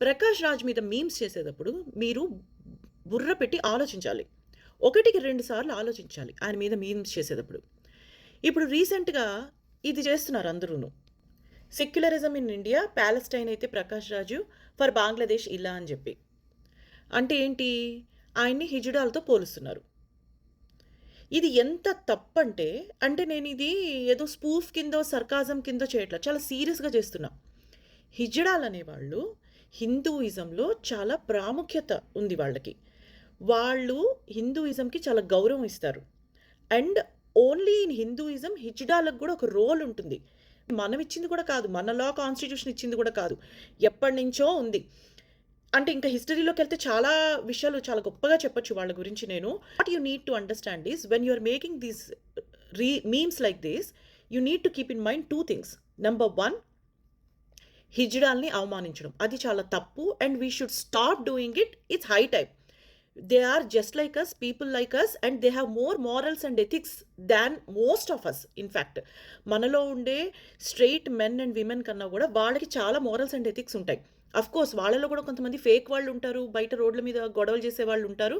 ప్రకాష్ రాజ్ మీద మీమ్స్ చేసేటప్పుడు మీరు బుర్ర పెట్టి ఆలోచించాలి. ఒకటికి 2 సార్లు ఆలోచించాలి ఆయన మీద మీమ్స్ చేసేటప్పుడు. ఇప్పుడు రీసెంట్‌గా ఇది చేస్తున్నారు అందరూను. సెక్యులరిజం ఇన్ ఇండియా, పాలెస్టైన్ అయితే ప్రకాష్ రాజు, ఫర్ బంగ్లాదేశ్ ఇలా అని చెప్పి. అంటే ఏంటి? ఆయన్ని హిజ్డాలతో పోలుస్తున్నారు. ఇది ఎంత తప్పంటే, అంటే నేనిది ఏదో స్పూఫ్ కిందో, సర్కాజం కిందో చేయట్లా. చాలా సీరియస్‌గా చేస్తున్నా. హిజ్డాలనేవాళ్ళు హిందూయిజంలో చాలా ప్రాముఖ్యత ఉంది వాళ్ళకి. వాళ్ళు హిందూయిజంకి చాలా గౌరవం ఇస్తారు. అండ్ ఓన్లీ ఇన్ హిందూయిజం హిజ్డాలకు గూడా ఒక రోల్ ఉంటుంది. మనం ఇచ్చింది కూడా కాదు. మన లా కాన్స్టిట్యూషన్ ఇచ్చింది కూడా కాదు. ఎప్పటినుంచో ఉంది. అంటే ఇంకా హిస్టరీలోకెళ్తే చాలా విషయాలు చాలా గొప్పగా చెప్పొచ్చు వాళ్ళ గురించి నేను. What you need to understand is when you are making these memes like this, you need to keep in mind 2 things. Number 1, హిజ్డాల్ని అవమానించడం. అది చాలా తప్పు and we should stop doing it. It's high time. They are just like us, people like us, and they have more morals and ethics than most of us. In fact, మనలో ఉండే straight men and women కన్నా కూడా వాళ్ళకి చాలా morals and ethics ఉంటాయి. Of course వాళ్ళలో కూడా కొంతమంది ఫేక్ వాళ్ళు ఉంటారు, బయట రోడ్ల మీద గొడవలు చేసే వాళ్ళు ఉంటారు.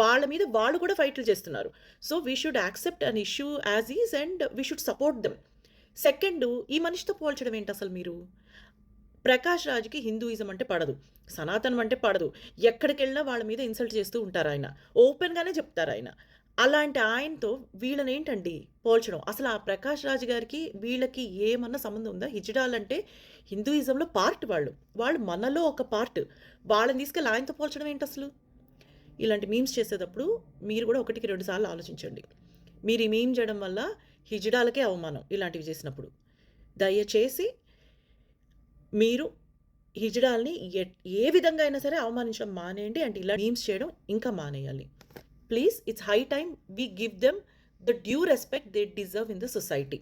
వాళ్ళ మీద వాళ్ళు కూడా ఫైట్లు చేస్తున్నారు. So we should accept an issue as is and we should support them. Second, ఈ మనిషితో పోల్చడం ఏంటి అసలు మీరు? ప్రకాష్ రాజ్‌కి హిందూయిజం అంటే పడదు. సనాతనం అంటే పడదు. ఎక్కడికెళ్ళినా వాళ్ళ మీద ఇన్సల్ట్ చేస్తూ ఉంటారాయన. ఓపెన్‌గానే చెప్తారాయన. అలాంటి ఆయనతో వీళ్ళనేంటండి పోల్చడం? అసలు ఆ ప్రకాష్ రాజ్ గారికి వీళ్ళకి ఏమన్నా సంబంధం ఉందా? హిజ్డాలంటే హిందూయిజంలో పార్ట్ వాళ్ళు. వాళ్ళు మనలో ఒక పార్ట్. వాళ్ళని తీసుకెళ్ళి ఆయనతో పోల్చడం ఏంటసలు? ఇలాంటి మీమ్స్ చేసేటప్పుడు మీరు కూడా ఒకటికి 2 సార్లు ఆలోచించండి. మీరు ఈ మీమ్ చేయడం వల్ల హిజ్డాలకే అవమానం ఇలాంటివి చేసినప్పుడు. దయచేసి మీరు హిజ్డాల్ని ఏ విధంగా అయినా సరే అవమానించడం మానేయండి. అండ్ ఇలా మీమ్స్ చేయడం ఇంకా మానేయాలి. Please, it's high time we give them the due respect they deserve in the society.